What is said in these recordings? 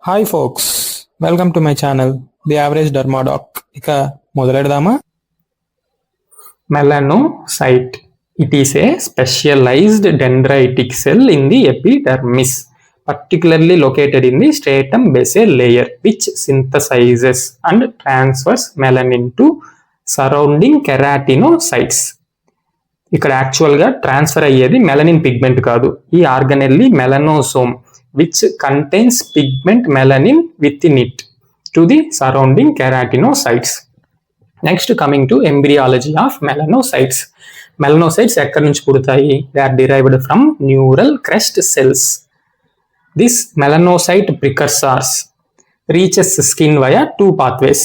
Hi folks, welcome to my channel the average Dermadoc. ఇక మొదలెడదామా? Melanocyte. It is a specialized dendritic cell in the epidermis, particularly located in the stratum basal layer, which synthesizes and transfers melanin to surrounding keratinocytes. ఇక్కడ యాక్చువల్గా transfer అయ్యేది melanin pigment కాదు, ఈ ఆర్గనెల్లీ మెలనోసోమ్ which contains pigment melanin within it to the surrounding keratinocytes. Next, coming to embryology of melanocytes. Melanocytes ఎక్కడి నుంచి పుడతాయి? They are derived from neural crest cells. This melanocyte precursors reaches skin via two pathways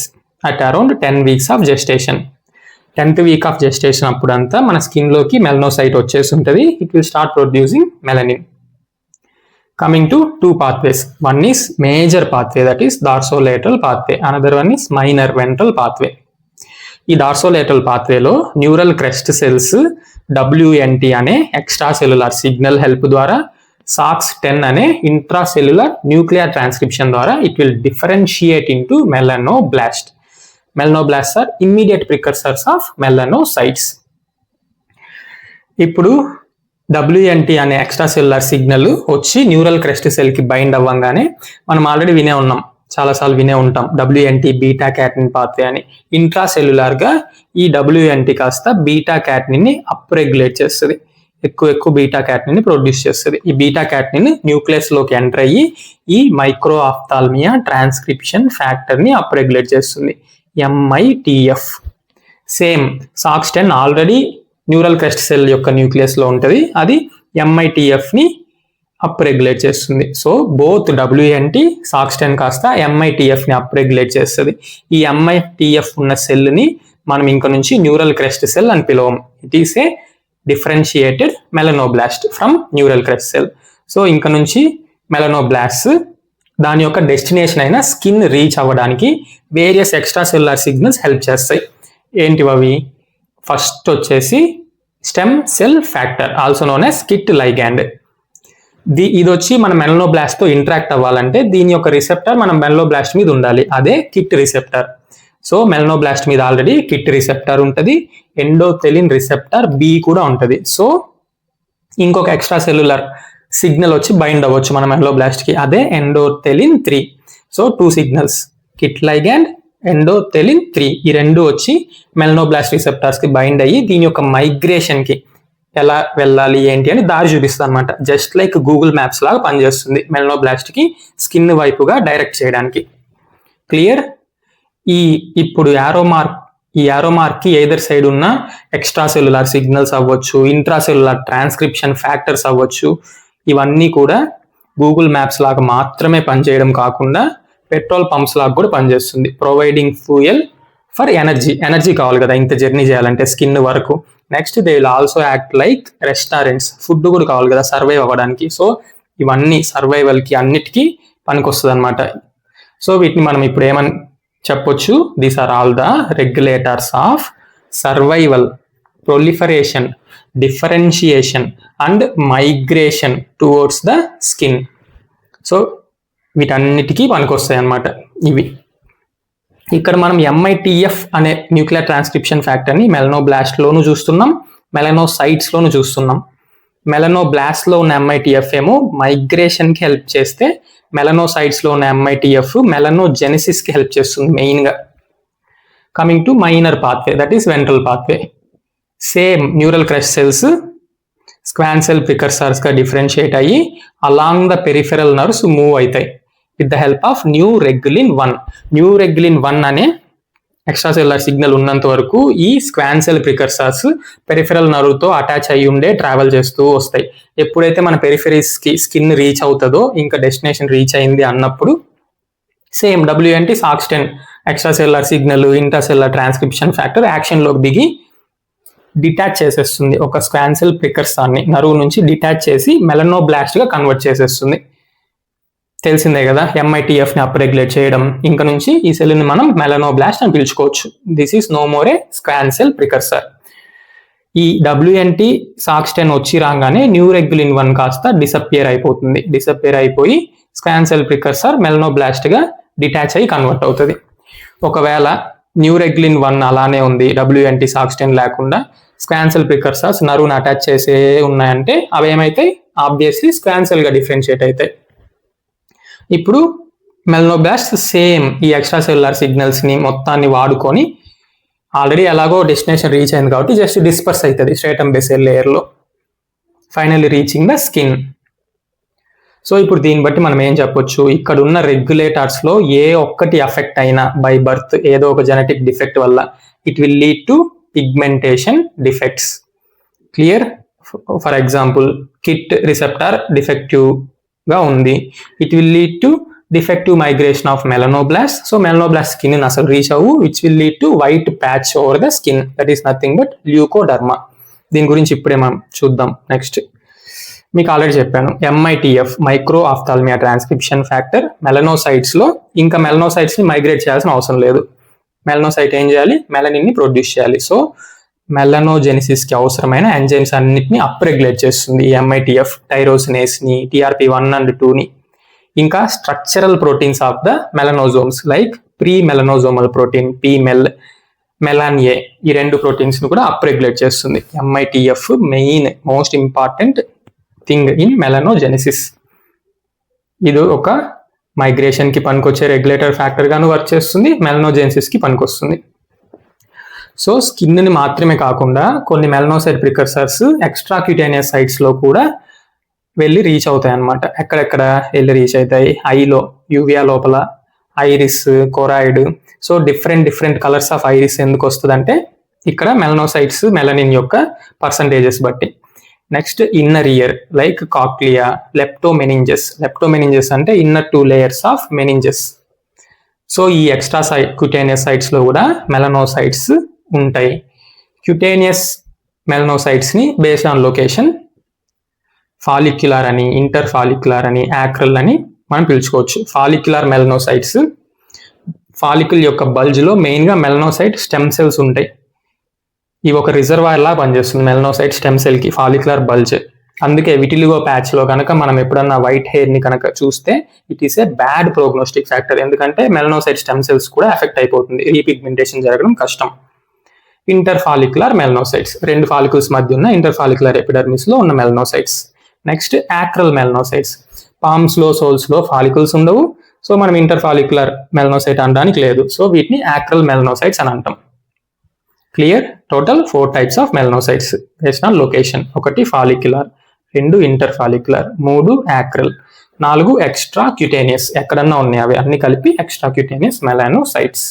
at around 10 weeks of gestation. 10th week of gestation అప్పుడంతా మన skin లోకి melanocyte వచ్చేసి ఉంటుంది. It will start producing melanin. Coming to two pathways. One is major pathway, that is dorsolateral pathway. Another one is minor ventral pathway. ఈ dorsolateral pathway లో neural crest cells WNT అనే extra cellular signal help ద్వారా SOX10 అనే intracellular nuclear transcription ద్వారా it will differentiate into melanoblast. Melanoblasts are immediate precursors of melanocytes. ఇప్పుడు WNT అనే extra cellular signal వచ్చి neural crest cell కి bind అవ్వగానే మనం ఆల్రెడీ వినే ఉన్నాం, చాలాసార్లు వినే ఉంటాం WNT బీటా క్యాటనిన్ పాత్వే అని. ఇంట్రాసెల్యులర్ గా ఈ WNT కాస్త బీటా క్యాటనిన్ ని అప్ రెగ్యులేట్ చేస్తుంది, ఎక్కువ బీటా క్యాటనిన్ ని ప్రొడ్యూస్ చేస్తుంది. ఈ బీటా క్యాటనిన్ న్యూక్లియస్ లోకి ఎంటర్ అయ్యి ఈ మైక్రో ఆఫ్థాల్మియా ట్రాన్స్క్రిప్షన్ ఫ్యాక్టర్ ని అప్ రెగ్యులేట్ చేస్తుంది, MITF. Same SOX10 already neural crest cell యొక్క న్యూక్లియస్ లో ఉంటుంది, అది MITF ని అప్ రెగ్యులేట్ చేస్తుంది. సో బోత్ WNT SOX10 కాస్త MITF ని అప్ రెగ్యులేట్ చేస్తుంది. ఈ MITF ఉన్న సెల్ ని మనం ఇంక నుంచి న్యూరల్ క్రెస్ట్ సెల్ అని పిలవం. It is a differentiated melanoblast from neural crest cell. So ఇంక నుంచి మెలనోబ్లాస్ట్ దాని యొక్క డెస్టినేషన్ అయిన స్కిన్ రీచ్ అవ్వడానికి various extra cellular signals help చేస్తాయి. ఏంటివి అవి? ఫస్ట్ వచ్చేసి stem cell factor, also known as kit ligand. ఇది వచ్చి మన మెలనోబ్లాస్ట్ తో ఇంటరాక్ట్ అవ్వాలంటే దీని యొక్క రిసెప్టర్ మన మెలనోబ్లాస్ట్ మీద ఉండాలి, అదే కిట్ రిసెప్టర్. సో మెలనోబ్లాస్ట్ మీద ఆల్రెడీ కిట్ రిసెప్టర్ ఉంటుంది, ఎండోథెలిన్ రిసెప్టర్ B కూడా ఉంటుంది. సో ఇంకొక ఎక్స్ట్రా సెల్యులర్ సిగ్నల్ వచ్చి బైండ్ అవ్వచ్చు మన మెలనోబ్లాస్ట్ కి, అదే ఎండోథెలిన్ 3. సో 2 సిగ్నల్స్, కిట్ లైగాండ్, ఎండోథెలిన్ 3, ఈ రెండు వచ్చి మెలనోబ్లాస్ట్ రిసెప్టార్స్ కి బైండ్ అయ్యి దీని యొక్క మైగ్రేషన్ కి ఎలా వెళ్ళాలి ఏంటి అని దారి చూపిస్తుంది అనమాట. జస్ట్ లైక్ గూగుల్ మ్యాప్స్ లాగా పనిచేస్తుంది మెలనోబ్లాస్ట్ కి స్కిన్ వైపుగా డైరెక్ట్ చేయడానికి. క్లియర్? ఇప్పుడు ఈ యారో మార్క్ కి ఎయిదర్ సైడ్ ఉన్న ఎక్స్ట్రా సెల్యులర్ సిగ్నల్స్ అవ్వచ్చు, ఇంట్రాసెల్యులర్ ట్రాన్స్క్రిప్షన్ ఫ్యాక్టర్స్ అవ్వచ్చు, ఇవన్నీ కూడా గూగుల్ మ్యాప్స్ లాగా మాత్రమే పనిచేయడం కాకుండా పెట్రోల్ పంప్స్ లాగా కూడా పనిచేస్తుంది. ప్రొవైడింగ్ ఫ్యూయల్ ఫర్ ఎనర్జీ కావాలి కదా ఇంత జర్నీ చేయాలంటే స్కిన్ వరకు. Next they will also act like restaurants, food కూడా కావాలి కదా సర్వైవ్ అవ్వడానికి. సో ఇవన్నీ సర్వైవల్ కి అన్నిటికీ పనికొస్తుంది అనమాట. సో వీటిని మనం ఇప్పుడు ఏమని చెప్పొచ్చు? These are all the regulators of survival, proliferation, differentiation and migration towards the skin. So వీటన్నిటికీ పనికొస్తాయి అన్నమాట ఇవి. ఇక్కడ మనం MITF అనే న్యూక్లియర్ ట్రాన్స్క్రిప్షన్ ఫ్యాక్టర్ ని మెలనోబ్లాస్ట్ లోను చూస్తున్నాం, మెలనోసైట్స్ లోను చూస్తున్నాం. మెలనోబ్లాస్ట్ లో ఉన్న MITF ఏమో మైగ్రేషన్ కి హెల్ప్ చేస్తే, మెలనోసైట్స్ లో ఉన్న MITF మెలనోజెనిసిస్ కి హెల్ప్ చేస్తుంది మెయిన్ గా. Coming to minor pathway, that is ventral pathway. Same neural crest cells Schwann cell precursors గా డిఫరెన్షియేట్ అయ్యి along the peripheral nerves move అవుతాయి with the help of neuregulin 1. Neuregulin 1 అనే extra cellular signal ఉన్నంత వరకు ఈ Schwann cell precursors peripheral nerve తో attach అయ్యి ఉండే ట్రావెల్ చేస్తూ వస్తాయి. ఎప్పుడైతే మన పెరిఫెరీస్ కి స్కిన్ రీచ్ అవుతుందో, ఇంకా డెస్టినేషన్ రీచ్ అయింది అన్నప్పుడు same WNT SOX10 extra cellular signal, intracellular transcription factor action లోకి దిగి డిటాచ్ చేసేస్తుంది. ఒక స్క్వాన్ సెల్ ప్రికర్సర్ ని నరువు నుంచి డిటాచ్ చేసి మెలనోబ్లాస్ట్ గా కన్వర్ట్ చేసేస్తుంది. తెలిసిందే కదా MITF ని అప్ రెగ్యులేట్ చేయడం. ఇంకా నుంచి ఈ సెల్ ని మనం మెలనోబ్లాస్ట్ అని పిలుచుకోవచ్చు. This is no more a Schwann cell precursor. ఈ WNT SOX10 వచ్చి రాగానే న్యూరెగ్యులిన్ 1 కాస్త డిసపియర్ అయిపోతుంది. డిసపియర్ అయిపోయి స్క్వాన్ సెల్ ప్రికర్సర్ మెలనోబ్లాస్ట్ గా డిటాచ్ అయ్యి కన్వర్ట్ అవుతుంది. ఒకవేళ న్యూరెగ్లిన్ 1 అలానే ఉంది, WNT సాక్స్టైన్ లేకుండా, స్క్వాన్ సెల్ ప్రికర్సర్స్ నరువును అటాచ్ చేసే ఉన్నాయంటే అవి ఏమైతాయి, ఆబ్వియస్లీ స్క్వాన్ సెల్ గా డిఫరెన్షియేట్ అవుతాయి. ఇప్పుడు మెలనోబ్లాస్ట్ సేమ్ ఈ ఎక్స్ట్రా సెల్యులార్ సిగ్నల్స్ ని మొత్తాన్ని వాడుకొని ఆల్రెడీ ఎలాగో డెస్టినేషన్ రీచ్ అయింది కాబట్టి జస్ట్ డిస్పర్స్ అవుతుంది స్ట్రేటమ్ బేసల్ లేయర్ లో, finally reaching the skin. So ఇప్పుడు దీన్ని బట్టి మనం ఏం చెప్పొచ్చు, ఇక్కడ ఉన్న రెగ్యులేటర్స్ లో ఏ ఒక్కటి అఫెక్ట్ అయినా బై బర్త్ ఏదో ఒక జెనెటిక్ డిఫెక్ట్ వల్ల it will lead to pigmentation defects. Clear? For example kit receptor defective గా ఉంది, it will lead to defective migration of melanoblast. So melanoblast skin అసలు రీచ్ అవ్వు, which will lead to white patch over the skin, that is nothing but leukoderma. దీని గురించి ఇప్పుడే మనం చూద్దాం. Next మీకు ఆల్రెడీ చెప్పాను, MITF micro ophthalmia transcription factor melanocytes లో ఇంకా మెలనోసైట్స్ ని మైగ్రేట్ చేయాల్సిన అవసరం లేదు. మెలనోసైట్ ఏం చేయాలి, మెలనిన్ ని ప్రొడ్యూస్ చేయాలి. సో మెలనోజెనిసిస్ కి అవసరమైన ఎంజైమ్స్ అన్నిటిని అప్రెగ్యులేట్ చేస్తుంది ఈ MITF, టైరోసినేస్ ని, TRP1 and 2 ని. ఇంకా structural proteins of the melanosomes like pre melanosomal protein PMEL, melan A, ఈ రెండు ప్రోటీన్స్ ని కూడా అప్రెగ్యులేట్ చేస్తుంది. MITF main most important thing in melanogenesis. ఇది ఒక మైగ్రేషన్ కి పనికొచ్చే రెగ్యులేటర్ ఫ్యాక్టర్ గాను వర్క్ చేస్తుంది, మెలనోజెనిసిస్ కి పనికొస్తుంది. సో స్కిన్ ని మాత్రమే కాకుండా కొన్ని మెలనోసైట్ ప్రికర్సర్స్ ఎక్స్ట్రా క్యూటేనియస్ సైట్స్ లో కూడా వెళ్ళి రీచ్ అవుతాయి అన్నమాట. ఎక్కడెక్కడ వెళ్ళి రీచ్ అవుతాయి, ఐలో, యూవియా లోపల, iris, choroid. So different colours of iris ఎందుకు వస్తుంది అంటే ఇక్కడ మెలనోసైట్స్ మెలనిన్ యొక్క పర్సంటేజెస్ బట్టి. Next inner ear like cochlea, leptomeninges అంటే inner 2 layers of meninges. So ఈ ఎక్స్ట్రా క్యూటేనియస్ సైట్స్ లో కూడా మెలనోసైట్స్ ఉంటాయి. క్యూటేనియస్ మెలనోసైట్స్ ని బేస్డ్ ఆన్ లొకేషన్ ఫాలిక్యులర్ అని, ఇంటర్ ఫాలిక్యులర్ అని, యాక్రల్ అని మనం పిలుచుకోవచ్చు. ఫాలిక్యులర్ మెలనోసైట్స్, ఫాలిక్యుల్ యొక్క బల్జ్ లో మెయిన్ గా మెలనోసైట్ స్టెమ్ సెల్స్ ఉంటాయి. ఇవి ఒక రిజర్వాయర్ లా పనిచేస్తుంది మెలనోసైట్ స్టెమ్ సెల్ కి ఫాలిక్యులర్ బల్జ్. అందుకే విటిలిగో ప్యాచ్ లో కనుక మనం ఎప్పుడన్నా వైట్ హెయిర్ ని కనుక చూస్తే it is A bad prognostic factor, ఎందుకంటే మెలనోసైట్ స్టెమ్ సెల్స్ కూడా ఎఫెక్ట్ అయిపోతుంది, రీపిగ్మెంటేషన్ జరగడం కష్టం. ఇంటర్ ఫాలిక్యులర్ మెలనోసైట్స్, 2 ఫాలికల్స్ మధ్య ఉన్న ఇంటర్ ఫాలిక్యులర్ ఎపిడర్మిస్ లో ఉన్న మెలనోసైట్స్. నెక్స్ట్ యాక్రల్ మెలనోసైట్స్, పామ్స్ లో, సోల్స్ లో ఫాలికల్స్ ఉండవు, సో మనం ఇంటర్ ఫాలిక్యులర్ మెలనోసైట్ అనడానికి లేదు. సో వీటిని యాక్రల్ మెలనోసైట్స్ అని అంటాం. Clear? Total 4 types of melanocytes based on location. 1 follicular, 2 inter follicular, 3 యాక్రల్, 4 extra cutaneous, ఎక్కడన్నా ఉన్నాయి అవి అన్ని కలిపి extra cutaneous melanocytes.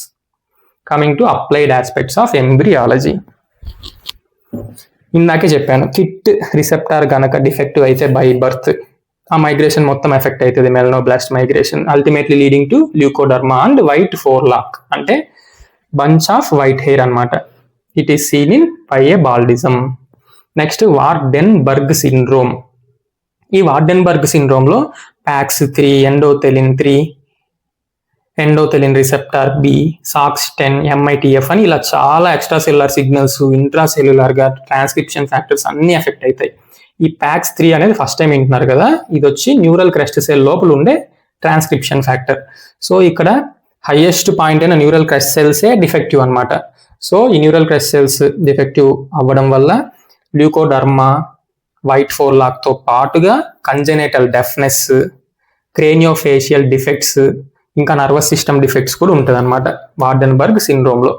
Coming to applied aspects of embryology. ఇందాకే చెప్పాను, కిట్ రిసెప్టార్ గనక డిఫెక్టివ్ అయితే బై బర్త్ ఆ మైగ్రేషన్ మొత్తం ఎఫెక్ట్ అవుతుంది, melanoblast migration, ultimately leading to leukoderma and white forelock అంటే బంచ్ ఆఫ్ వైట్ హెయిర్ అన్నమాట. It is seen in piebaldism. Next Waardenburg syndrome. ఈ వార్డెన్బర్గ్ సిండ్రోమ్ లో PAX3, ఎండోథెలిన్ receptor B, SOX10, MITF అని ఇలా చాలా extra cellular signals intra cellular గా transcription factors అన్ని effect అవుతాయి. ఈ PAX3 అనేది ఫస్ట్ టైం వింటున్నారు కదా, ఇది వచ్చి న్యూరల్ క్రెస్ట్ సెల్ లోపల ఉండే ట్రాన్స్క్రిప్షన్ ఫ్యాక్టర్. సో ఇక్కడ హైయెస్ట్ పాయింట్ అయిన న్యూరల్ క్రెస్ట్ సెల్సే డిఫెక్టివ్ అన్నమాట. సో ఈ న్యూరల్ క్రెస్ట్ సెల్స్ డిఫెక్టివ్ అవ్వడం వల్ల ల్యూకోడర్మా, వైట్ ఫోర్లాక్ తో పాటుగా కంజెనేటల్ డెఫ్నెస్, క్రేనియోఫేషియల్ డిఫెక్ట్స్, ఇంకా నర్వస్ సిస్టమ్ డిఫెక్ట్స్ కూడా ఉంటుంది అనమాట వార్డెన్బర్గ్ సిండ్రోమ్ లో.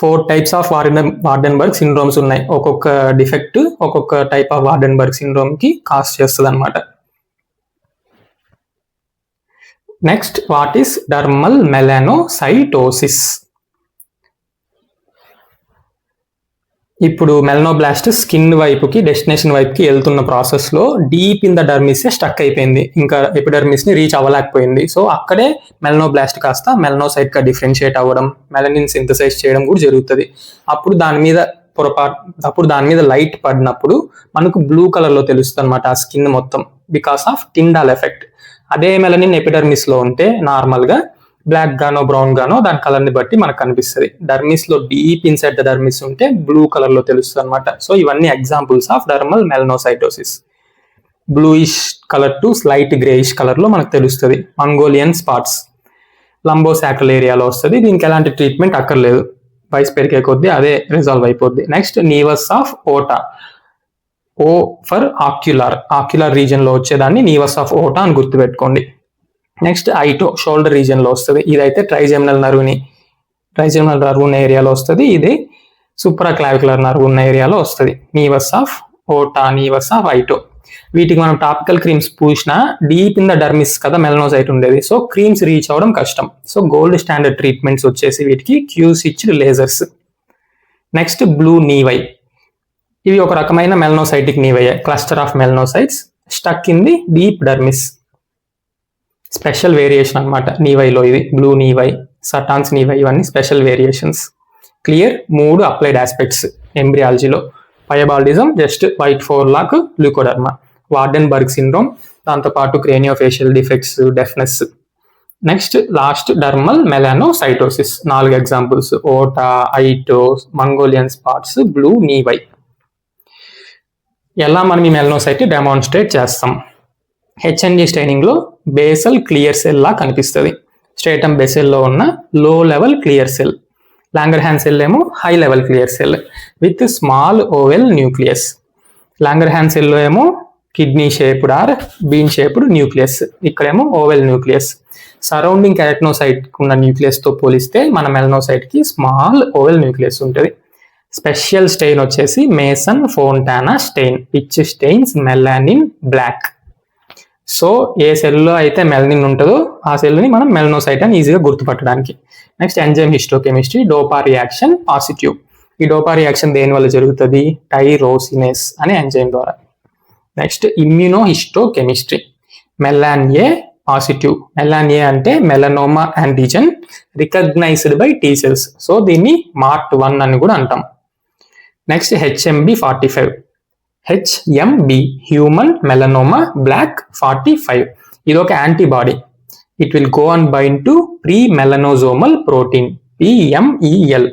4 types ఆఫ్ వార్డెన్బర్గ్ సిండ్రోమ్స్ ఉన్నాయి. ఒక్కొక్క డిఫెక్ట్ ఒక్కొక్క టైప్ ఆఫ్ వార్డెన్బర్గ్ సిండ్రోమ్ కి కాజ్ చేస్తుంది అనమాట. Next, what is dermal melanocytosis? ఇప్పుడు మెలనోబ్లాస్ట్ స్కిన్ వైపుకి, డెస్టినేషన్ వైపుకి వెళ్తున్న ప్రాసెస్ లో deep in the dermis stuck అయిపోయింది, ఇంకా ఎపిడర్మిస్ ని రీచ్ అవ్వలేకపోయింది. సో అక్కడే మెలనోబ్లాస్ట్ కాస్త మెలనోసైట్ గా డిఫరెన్షియేట్ అవ్వడం, మెలనిన్ సింథసైజ్ చేయడం కూడా జరుగుతుంది. అప్పుడు దాని మీద లైట్ పడినప్పుడు మనకు బ్లూ కలర్ లో తెలుస్తుంది అనమాట ఆ స్కిన్ మొత్తం, బికాస్ ఆఫ్ టిండాల్ ఎఫెక్ట్. అదే మెలనిన్ ఎపిడర్మిస్ లో ఉంటే నార్మల్ గా బ్లాక్ గానో బ్రౌన్ గానో దాని కలర్ ని బట్టి మనకు కనిపిస్తుంది. డర్మిస్ లో డీప్ ఇన్సైడ్ ద డర్మిస్ ఉంటే బ్లూ కలర్ లో తెలుస్తుంది అనమాట. సో ఇవన్నీ examples of dermal melanocytosis. Bluish colour to slight greyish colour లో మనకు తెలుస్తుంది. మంగోలియన్ స్పాట్స్ లంబోసాక్రల్ ఏరియాలో వస్తుంది. దీనికి ఎలాంటి ట్రీట్మెంట్ అక్కర్లేదు, వయసు పెరిగే కొద్దీ అదే రిజాల్వ్ అయిపోద్ది. Next naevus of Ota, o for ocular region లో వచ్చేదాన్ని నీవస్ ఆఫ్ ఓటా అని గుర్తుపెట్టుకోండి. నెక్స్ట్ ఐటో షోల్డర్ రీజన్ లో వస్తుంది. ఇదైతే ట్రైజెమినల్ నర్వ్ ఉన్న ఏరియాలో వస్తుంది. ఇది సూప్రా క్లావికులర్ నర్వ్ ఉన్న ఏరియాలో వస్తుంది. Naevus of Ota, naevus of Ito. వీటికి మనం టాపికల్ క్రీమ్స్ పూసినా డీప్ ఇన్ ద డర్మిస్ కదా మెలనోసైట్ ఉండేది, సో క్రీమ్స్ రీచ్ అవ్వడం కష్టం. సో గోల్డ్ స్టాండర్డ్ ట్రీట్మెంట్స్ వచ్చేసి వీటికి క్యూసిచ్డ్ లేజర్స్. నెక్స్ట్ బ్లూ నీవై, ఇవి ఒక రకమైన melanocytic naevi, cluster of melanocytes stuck in the deep dermis. Special variation అనమాట నీవైలో, ఇది బ్లూ నీవై, సటాన్స్ నీవై, ఇవన్నీ special variations. Clear, 3 applied aspects ఎంబ్రియాలజీలో. Piebaldism just white forelock leukoderma, Waardenburg syndrome, దాంతోపాటు craniofacial defects, deafness. Next last dermal melanocytosis. 4 examples: Ota, Ito, Mongolian spots, blue naevi. ఎలా మనం ఈ melanocyte demonstrate చేస్తాం? HNG staining లో basal clear cell లా కనిపిస్తుంది. Stratum బేసెల్లో ఉన్న లో level clear cell. Langerhan cell ఏమో high level clear cell with small oval nucleus. Langerhan సెల్లో ఏమో kidney shaped or bean shaped nucleus, ఇక్కడేమో ఓవెల్ న్యూక్లియస్. సరౌండింగ్ కెరటనోసైట్ ఉన్న న్యూక్లియస్ తో పోలిస్తే మన మెలనోసైట్ కి స్మాల్ ఓవెల్ న్యూక్లియస్ ఉంటుంది. స్పెషల్ స్టెయిన్ వచ్చేసి Masson Fontana stain, which stains melanin black. So ఏ సెల్లో అయితే మెలనిన్ ఉంటుందో ఆ సెల్ని మనం మెలనోసైట్ అని ఈజీగా గుర్తుపట్టడానికి. Next enzyme histochemistry. DOPA reaction positive. ఈ డోపా రియాక్షన్ దేని వల్ల జరుగుతుంది? టైరోసినేస్ అనే ఎంజైమ్ ద్వారా. Next immunohistochemistry. Melan A positive. Melan A అంటే melanoma antigen recognised by T cells, so దీన్ని MART1 అని కూడా అంటాం. Next HMB45. HMB human melanoma black 45. ఇది ఒక antibody. It will go and bind to pre melanosomal protein PMEL.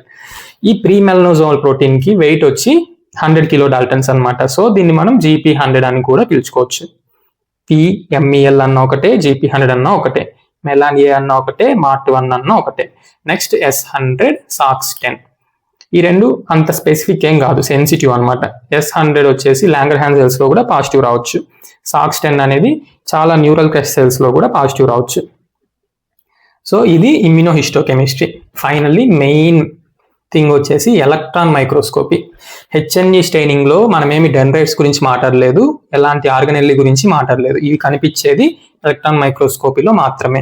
ఈ pre melanosomal protein కి weight వచ్చి 100 కిలో డాల్టన్స్ అనమాట. సో దీన్ని మనం GP100 అని కూడా పిలుచుకోవచ్చు. PMEL అన్న ఒకటే, GP100 అన్న ఒకటే, మెలాన్ ఏ అన్న ఒకటే, MART1 అన్న ఒకటే. Next S100, SOX10. ఈ రెండు అంత స్పెసిఫిక్ ఏం కాదు, సెన్సిటివ్ అనమాట. S100 వచ్చేసి లాంగర్హాన్ సెల్స్ లో కూడా పాజిటివ్ రావచ్చు. SOX10 అనేది చాలా న్యూరల్ క్రష్ సెల్స్ లో కూడా పాజిటివ్ రావచ్చు. సో ఇది ఇమ్యూనోహిస్టోకెమిస్ట్రీ. ఫైనల్లీ మెయిన్ థింగ్ వచ్చేసి ఎలక్ట్రాన్ మైక్రోస్కోపీ. హెచ్ఎన్జి స్టెయినింగ్ లో మనమేమి డెండ్రైట్స్ గురించి మాట్లాడలేదు, ఎలాంటి ఆర్గనెల్లి గురించి మాట్లాడలేదు. ఇవి కనిపించేది ఎలక్ట్రాన్ మైక్రోస్కోపీలో మాత్రమే.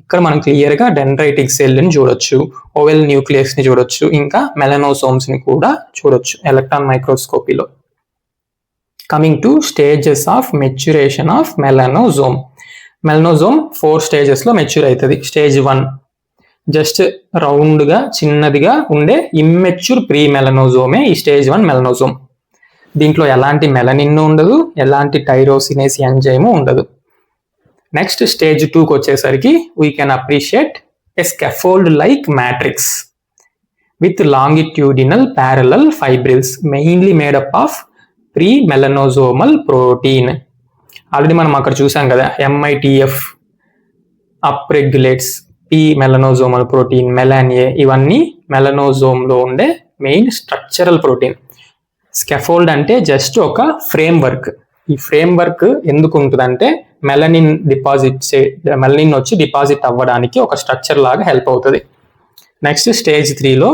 ఇక్కడ మనం క్లియర్ గా డెండ్రైటిక్ సెల్ ని చూడొచ్చు, ఓవెల్ న్యూక్లియస్ ని చూడొచ్చు, ఇంకా మెలనోసోమ్స్ ని కూడా చూడొచ్చు ఎలక్ట్రాన్ మైక్రోస్కోపీలో. Coming to stages of maturation of melanosome. Melanosome 4 stages లో మెచ్యూర్ అవుతుంది. స్టేజ్ 1 జస్ట్ రౌండ్ గా చిన్నదిగా ఉండే ఇమ్మెచ్యూర్ ప్రీ మెలనోజోమే ఈ స్టేజ్ 1 మెలనోజోమ్. దీంట్లో ఎలాంటి మెలనిన్ ఉండదు, ఎలాంటి టైరోసినేస్ ఎంజైమ్ ఉండదు. నెక్స్ట్ స్టేజ్ 2కి వచ్చేసరికి we can appreciate a scaffold like matrix with longitudinal parallel fibrils mainly made up of pre melanosomal protein. Already మనం అక్కడ చూసాం కదా, MITF up regulates P melanosomal protein, Melan A, ఇవన్నీ మెలనోజోమ్ లో ఉండే మెయిన్ స్ట్రక్చరల్ ప్రోటీన్. స్కాఫోల్డ్ అంటే just ఒక framework. ఈ ఫ్రేమ్ వర్క్ ఎందుకు ఉంటుందంటే మెలనిన్ వచ్చి డిపాజిట్ అవ్వడానికి ఒక స్ట్రక్చర్ లాగా హెల్ప్ అవుతుంది. నెక్స్ట్ స్టేజ్ 3లో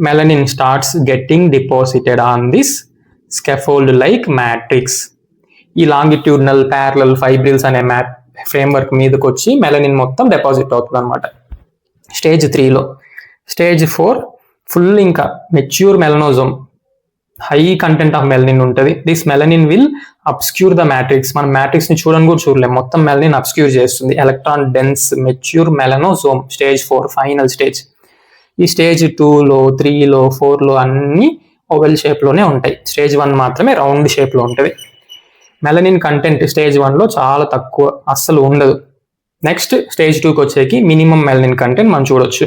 melanin starts getting deposited on this scaffold like matrix. ఈ లాంగిట్యూడినల్ ప్యారలల్ ఫైబ్రిల్స్ అనే ఫ్రేమ్ వర్క్ మీదకి వచ్చి మెలనిన్ మొత్తం డిపాజిట్ అవుతుంది అనమాట స్టేజ్ 3లో. స్టేజ్ 4 ఫుల్ ఇంకా mature melanosome, high content of melanin ఉంటుంది. This melanin will obscure the matrix. మనం మ్యాట్రిక్స్ ని చూడని కూడా చూడలేం, మొత్తం మెలనిన్ అబ్స్క్యూర్ చేస్తుంది. Electron dense mature melanosome stage 4 final stage. ఈ స్టేజ్ 2లో 3లో 4లో అన్ని ఓవెల్ షేప్ లోనే ఉంటాయి. స్టేజ్ 1 మాత్రమే రౌండ్ షేప్ లో ఉంటుంది. మెలనిన్ కంటెంట్ స్టేజ్ 1లో చాలా తక్కువ, అస్సలు ఉండదు. నెక్స్ట్ స్టేజ్ 2కి వచ్చేకి మినిమం మెలనిన్ కంటెంట్ మనం చూడొచ్చు.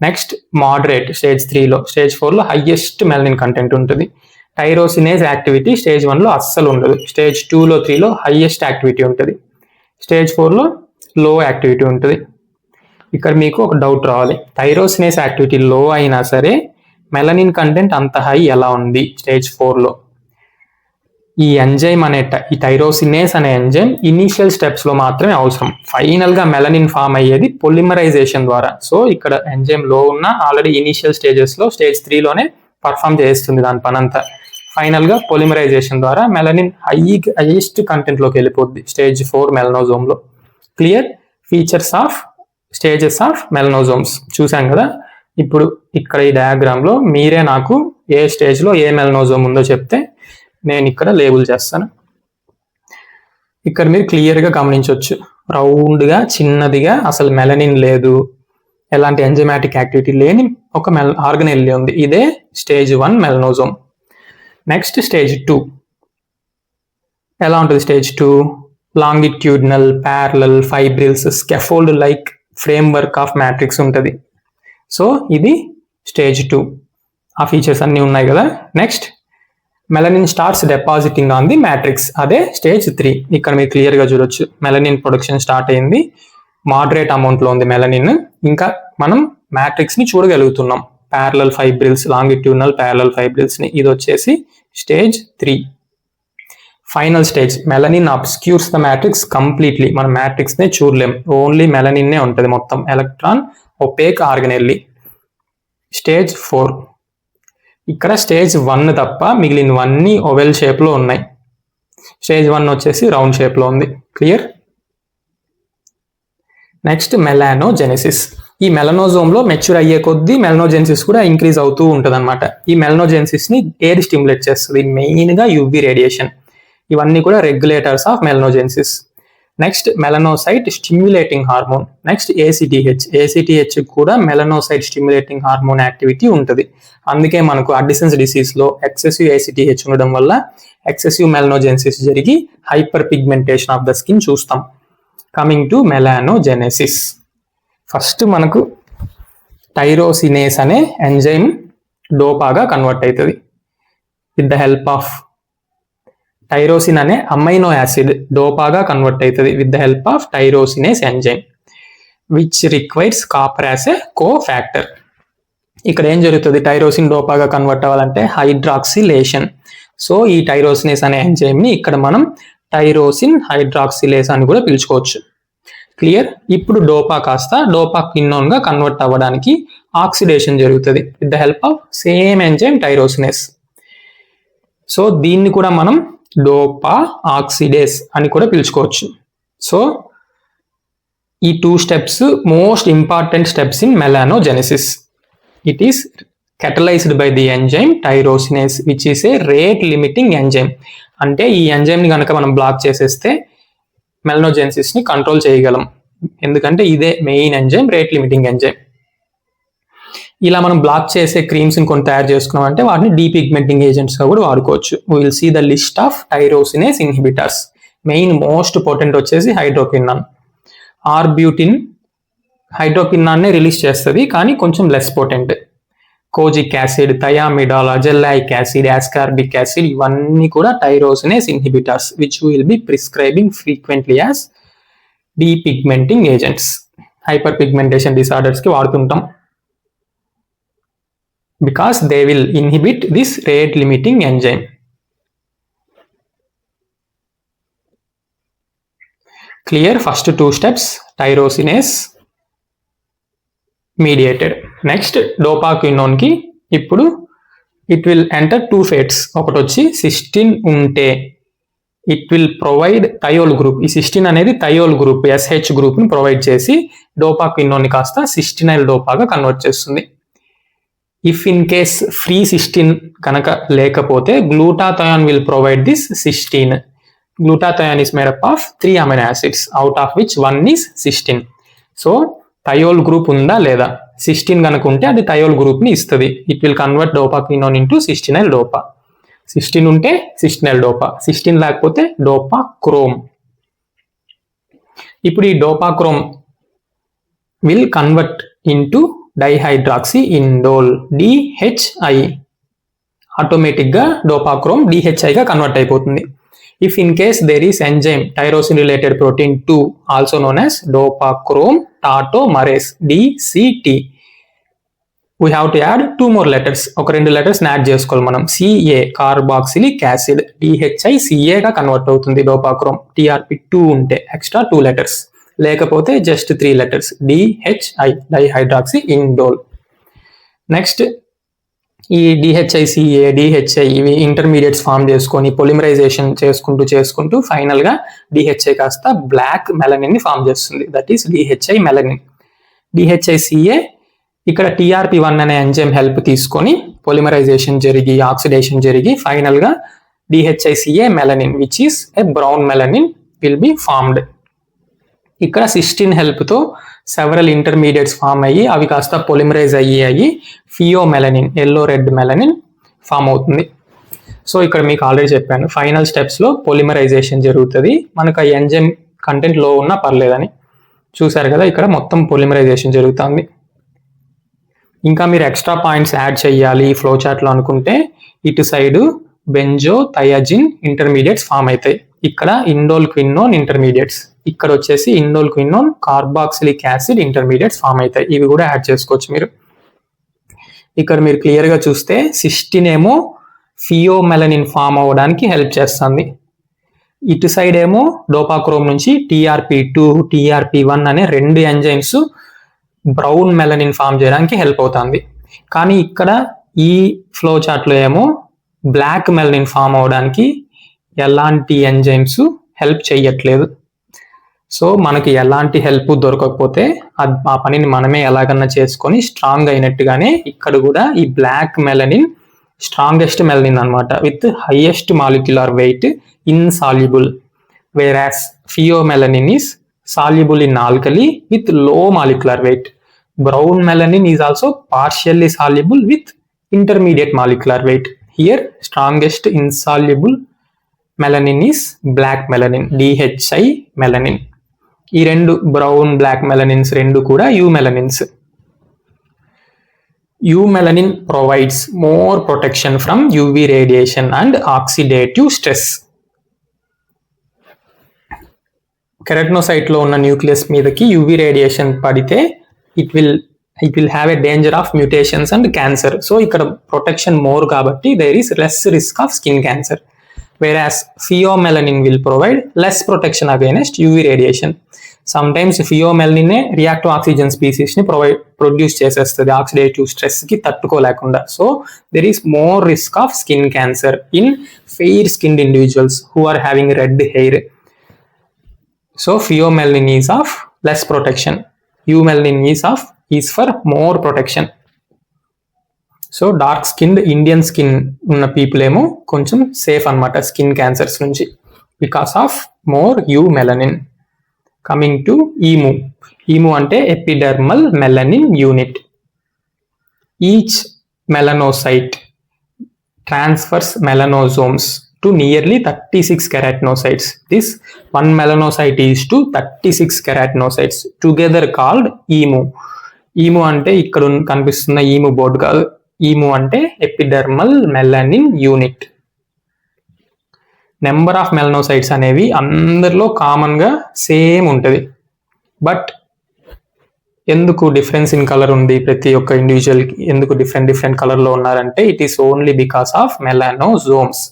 నెక్స్ట్ మోడరేట్ స్టేజ్ 3లో. స్టేజ్ 4లో హైయెస్ట్ మెలనిన్ కంటెంట్ ఉంటుంది. టైరోసినేజ్ యాక్టివిటీ స్టేజ్ 1లో అస్సలు ఉండదు. స్టేజ్ 2లో 3లో హైయెస్ట్ యాక్టివిటీ ఉంటుంది. స్టేజ్ 4లో లో యాక్టివిటీ ఉంటుంది. ఇక్కడ మీకు ఒక డౌట్ రావాలి, టైరోసినేజ్ యాక్టివిటీ లో అయినా సరే మెలనిన్ కంటెంట్ అంత హై ఎలా ఉంది స్టేజ్ 4లో? ఈ ఎంజైమ్ ఈ టైరోసినేస్ అనే ఎంజైమ్ ఇనీషియల్ స్టెప్స్ లో మాత్రమే అవసరం. ఫైనల్ గా మెలనిన్ ఫామ్ అయ్యేది పొలిమరైజేషన్ ద్వారా. సో ఇక్కడ ఎంజైమ్ లో ఉన్న ఆల్రెడీ ఇనీషియల్ స్టేజెస్ లో స్టేజ్ 3లోనే పర్ఫామ్ చేస్తుంది దాని పనంతా. ఫైనల్ గా పొలిమరైజేషన్ ద్వారా మెలనిన్ హైయెస్ట్ కంటెంట్ లోకి వెళ్ళిపోద్ది స్టేజ్ 4 మెలనోజోమ్ లో. Clear? Features of stages of melanosomes చూసాం కదా. ఇప్పుడు ఇక్కడ ఈ డయాగ్రామ్ లో మీరే నాకు ఏ స్టేజ్ లో ఏ మెలనోజోమ్ ఉందో చెప్తే నేను ఇక్కడ లేబుల్ చేస్తాను. ఇక్కడ మీరు క్లియర్ గా గమనించవచ్చు, రౌండ్ గా చిన్నదిగా అసలు మెలనిన్ లేదు, ఎలాంటి ఎంజైమాటిక్ యాక్టివిటీ లేని ఒక ఆర్గనెల్ ఉంది. ఇదే స్టేజ్ 1 మెలనోజోమ్. నెక్స్ట్ స్టేజ్ 2 ఎలా ఉంటుంది? Stage 2 longitudinal, parallel, fibrils, scaffold like framework of matrix ఉంటుంది. సో ఇది స్టేజ్ 2. ఆ ఫీచర్స్ అన్ని ఉన్నాయి కదా. Next melanin starts depositing on the matrix, అదే స్టేజ్ 3. ఇక్కడ మీరు క్లియర్ గా చూడొచ్చు, మెలనిన్ ప్రొడక్షన్ స్టార్ట్ అయింది, మోడరేట్ అమౌంట్ లో ఉంది మెలనిన్. ఇంకా మనం మ్యాట్రిక్స్ ని చూడగలుగుతున్నాం, parallel fibrils, longitudinal parallel fibrils ని. ఇది వచ్చేసి stage 3. Final stage melanin obscures the matrix completely. మనం మ్యాట్రిక్స్ నే చూడలేం, ఓన్లీ మెలనిన్ నే ఉంటుంది మొత్తం, ఎలక్ట్రాన్ ఒపేక్ ఆర్గనెల్లీ. స్టేజ్ 4 ఇక్కడ స్టేజ్ 1 తప్ప మిగిలినవన్నీ ఓవెల్ షేప్ లో ఉన్నాయి. స్టేజ్ 1 వచ్చేసి రౌండ్ షేప్ లో ఉంది. క్లియర్? నెక్స్ట్ మెలానోజెనెసిస్. ఈ మెలనోజోమ్ లో మెచ్యూర్ అయ్యే కొద్దీ మెలనోజెన్సిస్ కూడా ఇంక్రీజ్ అవుతూ ఉంటుంది అనమాట. ఈ మెలనోజెన్సిస్ ని ఏది స్టిమ్యులేట్ చేస్తుంది? మెయిన్ గా యువి రేడియేషన్. ఇవన్నీ కూడా regulators of melanogenesis. Next melanocyte stimulating hormone. Next ACTH కూడా మెలనోసైట్ స్టిమ్యులేటింగ్ హార్మోన్ యాక్టివిటీ ఉంటుంది. అందుకే మనకు అడ్డిసన్స్ డిసీజ్ లో ఎక్సెసివ్ ఏసిటిహెచ్ ఉండడం వల్ల ఎక్సెసివ్ మెలనోజెన్సిస్ జరిగి hyperpigmentation of the skin చూస్తాం. Coming to melanogenesis. ఫస్ట్ మనకు టైరోసినేస్ అనే ఎంజైమ్ డోపాగా కన్వర్ట్ అవుతుంది with the help of tyrosine అనే అమైనో యాసిడ్ డోపాగా కన్వర్ట్ అవుతుంది with the help of tyrosinase enzyme which requires copper as a cofactor. ఇక్కడ ఏం జరుగుతుంది? టైరోసిన్ డోపాగా కన్వర్ట్ అవ్వాలంటే హైడ్రాక్సిలేషన్. సో ఈ టైరోసినేస్ అనే ఎంజైమ్ ని ఇక్కడ మనం టైరోసిన్ హైడ్రాక్సిలేస్ అని కూడా పిలుచుకోవచ్చు. క్లియర్? ఇప్పుడు డోపా కాస్త డోపా క్వినోన్ గా కన్వర్ట్ అవ్వడానికి ఆక్సిడేషన్ జరుగుతుంది with the help of same enzyme tyrosinase. So దీన్ని కూడా మనం డోపా ఆక్సిడేస్ అని కూడా పిలుచుకోవచ్చు. సో ఈ 2 steps most important steps in melanogenesis. It is catalyzed by the enzyme tyrosinase which is a rate limiting enzyme. అంటే ఈ enzyme ని కనుక మనం బ్లాక్ చేసేస్తే మెలనోజెన్సిస్ ని కంట్రోల్ చేయగలం, ఎందుకంటే ఇదే main enzyme, rate limiting enzyme. ఇలా మనం బ్లాక్ చేసే క్రీమ్స్ ని కొన్ని తయారు చేసుకున్నాం అంటే వాటిని డీపిగ్మెంటింగ్ ఏజెంట్స్ గా కూడా వాడుకోవచ్చు. We will see the list of tyrosinase inhibitors. Main most potent వచ్చేసి హైడ్రోక్వినాన్. ఆర్బ్యూటిన్ హైడ్రోక్వినాన్ నే రిలీజ్ చేస్తుంది కానీ కొంచెం less potent. Kojic acid, thiamidol, azelaic acid, ascorbic acid ఇవన్నీ కూడా tyrosinase inhibitors which will be prescribing frequently as depigmenting agents. Hyperpigmentation disorders కి వాడుతుంటాం because they will inhibit this rate limiting enzyme. Clear? First 2 steps tyrosinase mediated. Next డోపాక్వినోన్ కి ఇప్పుడు it will enter 2 fates. ఒకటి వచ్చి cystine ఉంటే it will provide thiol group. ఈ cysteine అనేది thiol group SH group ని ప్రొవైడ్ చేసి డోపాక్వినోన్ ని కాస్త సిస్టినైల్ డోపాగా కన్వర్ట్ చేస్తుంది. If in case free cysteine కనుక లేకపోతే glutathione will provide this cysteine. Glutathione is made up of 3 amino acids out of which 1 is cysteine. So thiol group ఉందా లేదా? సిస్టిన్ కనుక ఉంటే అది థయోల్ గ్రూప్ ని ఇస్తుంది. It will convert dopaquinone into cysteinyl DOPA. Cysteine ఉంటే సిస్టినైల్ డోపా, సిస్టిన్ లేకపోతే dopachrome. ఇప్పుడు ఈ dopachrome will convert into dihydroxy indole DHI. ఆటోమేటిక్గా డోపాక్రోమ్ డిహెచ్ఐగా కన్వర్ట్ అయిపోతుంది. If in case there is enzyme tyrosine related protein 2 also known as dopachrome tautomerase DCT, we have to add 2 more letters. ఒక 2 letters add చేసుకోవాలి మనం. CA carboxylic acid, DHI సిఏగా convert అవుతుంది dopachrome. TRP 2 ఉంటే extra 2 letters, లేకపోతే just 3 letters DHI dihydroxy indole. Next ఈ DHICA DHI ఇవి intermediates form చేసుకొని పొలిమరైజేషన్ చేసుకుంటూ ఫైనల్గా డిహెచ్ఐ కాస్త బ్లాక్ మెలనిన్ ని ఫామ్ చేస్తుంది. That is DHI melanin. DHICA ఇక్కడ TRP1 అనే ఎంజైమ్ హెల్ప్ తీసుకొని పొలిమరైజేషన్ జరిగి ఆక్సిడేషన్ జరిగి ఫైనల్గా DHICA melanin which is a brown melanin will be formed. ఇక్కడ సిస్టిన్ హెల్ప్తో సెవరల్ ఇంటర్మీడియట్స్ ఫామ్ అయ్యి అవి కాస్త పొలిమరైజ్ అయ్యి pheomelanin yellow red melanin form అవుతుంది. సో ఇక్కడ మీకు ఆల్రెడీ చెప్పాను ఫైనల్ స్టెప్స్లో పొలిమరైజేషన్ జరుగుతుంది. మనకు ఆ ఎంజైమ్ కంటెంట్ లో ఉన్నా పర్లేదని చూసారు కదా, ఇక్కడ మొత్తం పొలిమరైజేషన్ జరుగుతుంది. ఇంకా మీరు ఎక్స్ట్రా పాయింట్స్ యాడ్ చేయాలి ఈ ఫ్లో చార్ట్లో అనుకుంటే ఇటు side benzo thiazine intermediates form అవుతాయి. ఇక్కడ ఇండోల్ క్వినోన్ ఇంటర్మీడియట్స్, ఇక్కడ వచ్చేసి indole quinone carboxylic acid intermediates form అవుతాయి. ఇవి కూడా యాడ్ చేసుకోవచ్చు మీరు. ఇక్కడ మీరు క్లియర్గా చూస్తే సిస్టిన్ ఏమో ఫియోమెలనిన్ ఫామ్ అవ్వడానికి హెల్ప్ చేస్తుంది. ఇటు సైడ్ ఏమో డోపాక్రోమ్ నుంచి TRP2 TRP1 అనే 2 ఎంజైమ్స్ బ్రౌన్ మెలనిన్ ఫామ్ చేయడానికి హెల్ప్ అవుతుంది. కానీ ఇక్కడ ఈ ఫ్లో చార్ట్లో ఏమో బ్లాక్ మెలనిన్ ఫామ్ అవడానికి ఎలాంటి ఎంజైమ్స్ హెల్ప్ చేయట్లేదు. సో మనకి ఎలాంటి హెల్ప్ దొరకకపోతే ఆ పనిని మనమే ఎలాగన్నా చేసుకొని స్ట్రాంగ్ అయినట్టుగానే ఇక్కడ కూడా ఈ బ్లాక్ మెలనిన్ స్ట్రాంగెస్ట్ మెలనిన్ అనమాట, with highest molecular weight insoluble, వేరాస్ pheomelanin is soluble in alkali with low molecular weight. Brown melanin is also partially soluble with intermediate molecular weight. Here strongest insoluble melanin is black melanin, DHI melanin. ఈ 2 brown black melanins 2 కూడా eumelanins. Eumelanin provides more protection from UV radiation and oxidative stress. Keratinocyte లో ఉన్న nucleus మీదకి UV radiation పడితే it will have a danger of mutations and cancer. So ఇక్కడ protection more కాబట్టి there is less risk of skin cancer. whereas pheomelanin will provide less protection against UV radiation. Sometimes pheomelanin reactive oxygen species ni produce చేసేస్తుంది oxidative stress కి తట్టుకోలేకుండా. So there is more risk of skin cancer in fair skinned individuals who are having red hair. So pheomelanin is of less protection, eumelanin is for more protection. So dark skin Indian skin ఉన్న people ఏమో కొంచెం safe అనమాట skin cancers నుంచి because of more eumelanin. Coming to EMU అంటే epidermal melanin unit. Each melanocyte transfers melanosomes to nearly 36 keratinocytes. This one melanocyte is to 36 keratinocytes together called emu అంటే ఇక్కడ కనిపిస్తున్న emu board కాదు, emu అంటే epidermal melanin unit. Number of melanocytes అనేవి అందరిలో common గా same ఉంటుంది, బట్ ఎందుకు డిఫరెన్స్ ఇన్ కలర్ ఉంది ప్రతి ఒక్క ఇండివిజువల్ కి, ఎందుకు డిఫరెంట్ కలర్ లో ఉన్నారంటే it is only because of melanosomes.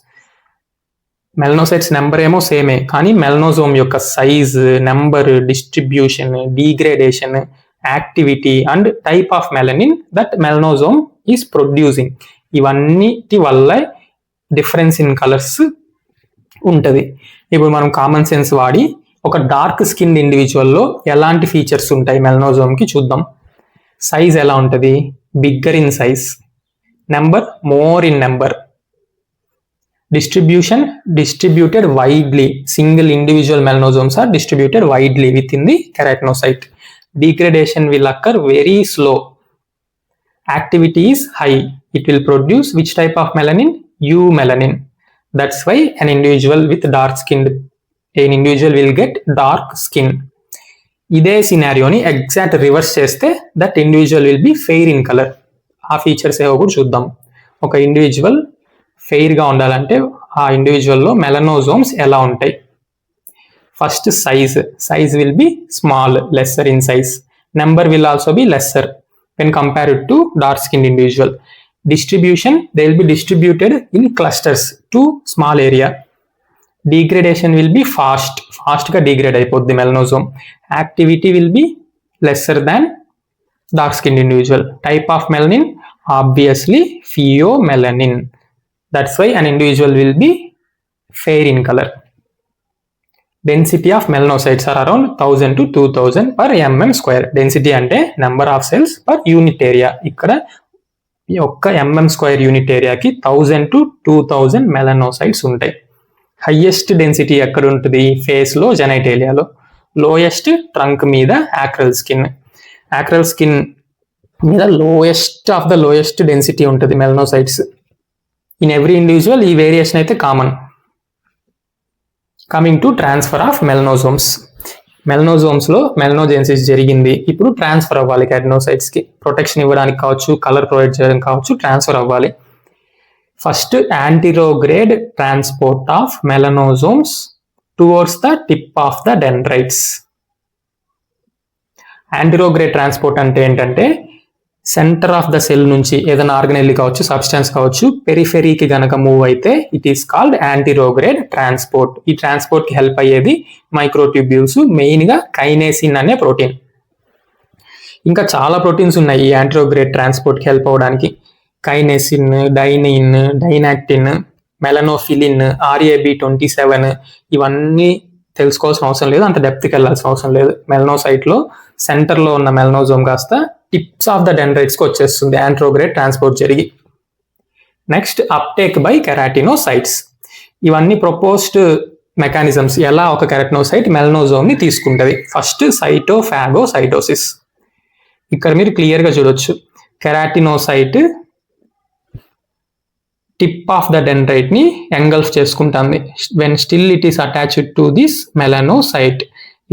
Melanocytes number ఏమో సేమే, కానీ మెలనోజోమ్ యొక్క size, number, distribution, degradation, activity and type of melanin that melanosome is producing, ఇవన్నిటి వల్ల డిఫరెన్స్ ఇన్ కలర్స్ ఉంటుంది. ఇప్పుడు మనం కామన్ సెన్స్ వాడి ఒక డార్క్ స్కిన్ ఇండివిజువల్లో ఎలాంటి ఫీచర్స్ ఉంటాయి మెలనోజోమ్కి చూద్దాం. సైజ్ ఎలా ఉంటుంది? Bigger in size, number more in number, distribution distributed widely, single individual melanosomes are distributed widely within the keratinocyte. Degradation will occur very slow, activity is high, it will produce which type of melanin? eumelanin. That's why an individual will get dark skin. ఇదే సినారియోని exact reverse చేస్తే that individual will be fair in colour. ఆ features ఏవో కూడా చూద్దాం. ఒక individual ఫెయిర్గా ఉండాలంటే ఆ ఇండివిజువల్లో మెలనోజోమ్స్ ఎలా ఉంటాయి? First size will be small, lesser in size. Number will also be lesser when compared to dark skinned individual. Distribution, they will be distributed in clusters to small area. Degradation will be fast ga degrade అయిపోద్ది మెలనోజోమ్. Activity will be lesser than dark skinned individual. Type of melanin, obviously pheomelanin. That's why an individual will be fair in color. Density of melanocytes are around 1000 to 2000 per mm square. Density అంటే number of cells per unit area. ఇక్కడ ఒక్క mm square unit area కి 1000 to 2000 melanocytes ఉంటాయి. Highest density ఎక్కడ ఉంటుంది? Face లో, జెనైటేలియాలో. Lowest trunk మీద యాక్రల్ స్కిన్ మీద lowest of the lowest density ఉంటుంది మెలనోసైట్స్. ఇన్ ఎవ్రీ ఇండివిజువల్ ఈ వేరియేషన్ అయితే common. Coming to transfer of melanosomes. మెలనోజోమ్స్లో మెలనోజెన్సిస్ జరిగింది, ఇప్పుడు ట్రాన్స్ఫర్ అవ్వాలి కెరటినోసైట్స్కి. ప్రొటెక్షన్ ఇవ్వడానికి కావచ్చు, కలర్ ప్రొవైడ్ చేయడం కావచ్చు, ట్రాన్స్ఫర్ అవ్వాలి. First anterograde transport of melanosomes towards the tip of the dendrites. Anterograde transport అంటే ఏంటంటే సెంటర్ ఆఫ్ ద సెల్ నుంచి ఏదైనా ఆర్గనెల్ కావచ్చు, సబ్స్టెన్స్ కావచ్చు, పెరిఫెరీకి గనక మూవ్ అయితే it is called anterograde transport. ఈ ట్రాన్స్పోర్ట్ కి హెల్ప్ అయ్యేది మైక్రోట్యూబ్యూల్స్, మెయిన్ గా కైనేసిన్ అనే ప్రోటీన్. ఇంకా చాలా ప్రోటీన్స్ ఉన్నాయి ఈ యాంటీరోగ్రేడ్ ట్రాన్స్పోర్ట్ కి హెల్ప్ అవ్వడానికి. కైనేసిన్, డైనిన్, డైనాక్టిన్, మెలనోఫిలిన్, RAB27 ఇవన్నీ తెలుసుకోవాల్సిన అవసరం లేదు, అంత డెప్త్కి వెళ్ళాల్సిన అవసరం లేదు. మెలనోసైట్ లో సెంటర్ లో ఉన్న మెలనోజోమ్ కాస్త టిప్స్ ఆఫ్ ద డెండ్రైట్స్ కి వచ్చేస్తుంది యాంటీరోగ్రేడ్ ట్రాన్స్పోర్ట్ జరిగి. Next uptake by keratinocytes. ఇవన్నీ ప్రపోజ్డ్ మెకానిజమ్స్, ఎలా ఒక కెరాటినోసైట్ మెలనోజోమ్ ని తీసుకుంటది. ఫస్ట్ సైటోఫాగోసైటోసిస్. ఇక్కడ మీరు క్లియర్ గా చూడొచ్చు, keratinocyte tip of the dendrite ని ఎంగల్ఫ్ చేసుకుంటుంది when still it is attached to this melanocyte.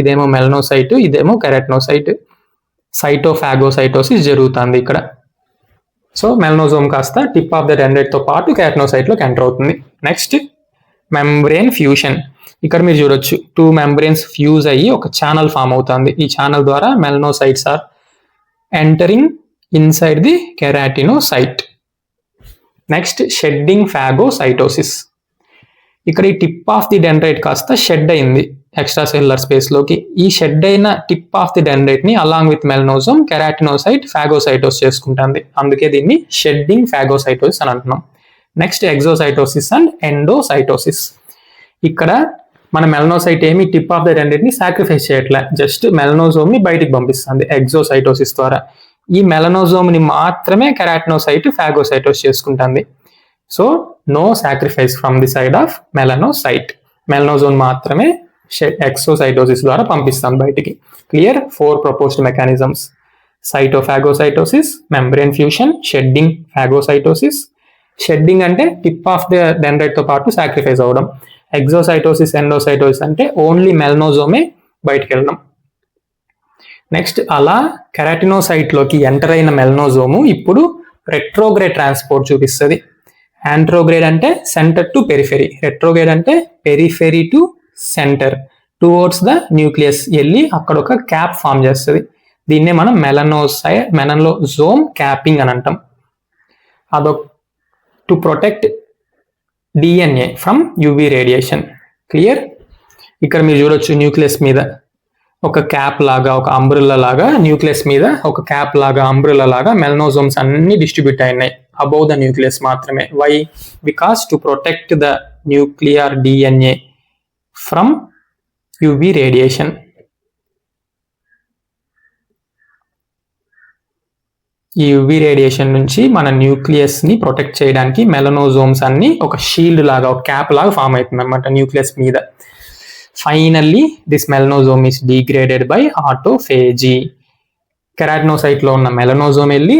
ఇదేమో మెలనోసైట్, ఇదేమో కెరాటినోసైట్. సైటోఫాగోసైటోసిస్ జరుగుతుంది ఇక్కడ. సో మెలనోజోమ్ కాస్త టిప్ ఆఫ్ ద డెండ్రైట్ తో పాటు కెరాటినోసైట్ లోకి ఎంటర్ అవుతుంది. Next membrane fusion. ఇక్కడ మీరు చూడొచ్చు, 2 మెంబ్రెయిన్స్ ఫ్యూజ్ అయ్యి ఒక ఛానల్ ఫామ్ అవుతుంది. ఈ ఛానల్ ద్వారా melanocytes are entering inside the keratinocyte. Next shedding phagocytosis. ఇక్కడ ఈ టిప్ ఆఫ్ ది డెండ్రైట్ కాస్త షెడ్ అయింది ఎక్స్ట్రా సెల్యులర్ స్పేస్ లోకి. ఈ షెడ్ అయిన టిప్ ఆఫ్ ది డెండ్రైట్ ని along with melanosome keratinocyte phagocytose చేసుకుంటుంది. అందుకే దీన్ని షెడ్డింగ్ ఫాగోసైటోసిస్ అని అంటున్నాం. Next exocytosis and endocytosis. ఇక్కడ మన మెలనోసైట్ ఏమి టిప్ ఆఫ్ ద డెండ్రైట్ ని సాక్రిఫైస్ చేయట్లే, జస్ట్ మెలనోజోమ్ ని బయటికి పంపిస్తుంది ఎగ్జోసైటోసిస్ ద్వారా. ఈ మెలనోజోమ్ ని మాత్రమే కెరాటినోసైట్ ఫాగోసైటోస్ చేసుకుంటుంది. So no sacrifice from the side of melanocyte. Melanosome మాత్రమే ఎక్సోసైటోసిస్ ద్వారా పంపిస్తాం బయటికి. Clear? 4 proposed mechanisms: cytophagocytosis, membrane fusion, shedding phagocytosis. Shedding అంటే టిప్ ఆఫ్ ద డెండ్రైట్ తో పాటు సాక్రిఫైస్ అవ్వడం. ఎగ్జోసైటోసిస్, ఎండోసైటోసిస్ అంటే ఓన్లీ మెలనోజోమే బయటికి వెళ్ళడం. నెక్స్ట్ అలా కెరాటినోసైట్ లోకి ఎంటర్ అయిన మెలనోజోము ఇప్పుడు రెట్రోగ్రేడ్ ట్రాన్స్పోర్ట్ చూపిస్తుంది. యాంట్రోగ్రేడ్ అంటే సెంటర్ టు పెరిఫెరీ, రెట్రోగ్రేడ్ అంటే periphery to centre towards the nucleus వెళ్ళి అక్కడ ఒక క్యాప్ ఫామ్ చేస్తుంది. దీన్నే మనం మెలనోజోమ్ క్యాపింగ్ అని అంటాం. అదొక to protect DNA from UV radiation. Clear? ఇక్కడ మీరు చూడొచ్చు, న్యూక్లియస్ మీద ఒక క్యాప్ లాగా, ఒక అంబ్రెల్లా లాగా, న్యూక్లియస్ మీద ఒక క్యాప్ లాగా, అంబ్రెల్లా లాగా మెలనోజోమ్స్ అన్ని డిస్ట్రిబ్యూట్ అయినాయి అబౌవ్ ద న్యూక్లియస్ మాత్రమే. Why? Because to protect the nuclear DNA from UV radiation. ఈ UV రేడియేషన్ నుంచి మన న్యూక్లియస్ ని ప్రొటెక్ట్ చేయడానికి మెలనోజోమ్స్ అన్ని ఒక షీల్డ్ లాగా, ఒక క్యాప్ లాగా ఫామ్ అవుతుంది అన్నమాట న్యూక్లియస్ మీద. Finally this melanosome is degraded by autophagy. Keratinocyte లో ఉన్న మెలనోజోమ్ వెళ్ళి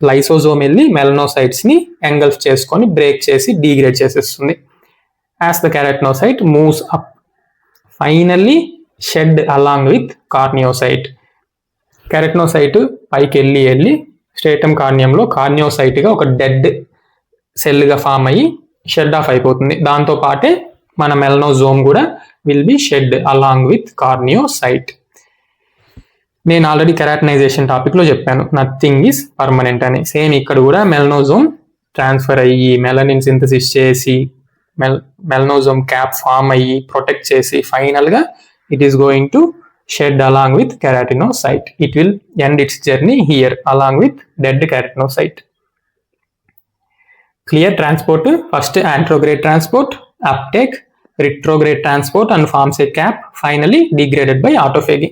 లైసోజోమ్ వెళ్ళి మెలనోసైట్స్ ని ఎంగల్ఫ్ చేసుకొని బ్రేక్ చేసి డిగ్రేడ్ చేసేస్తుంది. As the keratinocyte moves up, finally shed along with corneocyte. Keratinocyte పైకి వెళ్ళి స్ట్రేటమ్ కార్నియంలో కార్నియోసైట్ గా ఒక డెడ్ సెల్గా ఫామ్ అయ్యి షెడ్ ఆఫ్ అయిపోతుంది. దాంతో పాటే మన మెలనోజోమ్ కూడా will be shed along with corneocyte. నేను ఆల్రెడీ కెరాటినైజేషన్ టాపిక్లో చెప్పాను, నథింగ్ ఈజ్ పర్మనెంట్ అని. సేమ్ ఇక్కడ కూడా మెలనోజోమ్ ట్రాన్స్ఫర్ అయ్యి మెలనిన్ సింథసిస్ చేసి మెలనోజోమ్ క్యాప్ ఫామ్ అయ్యి ప్రొటెక్ట్ చేసి ఫైనల్గా it is going to shed along with keratinocyte. It will end its journey here along with dead keratinocyte. Clear transport, first anterograde transport, uptake, retrograde transport and forms a cap, finally degraded by autophagy.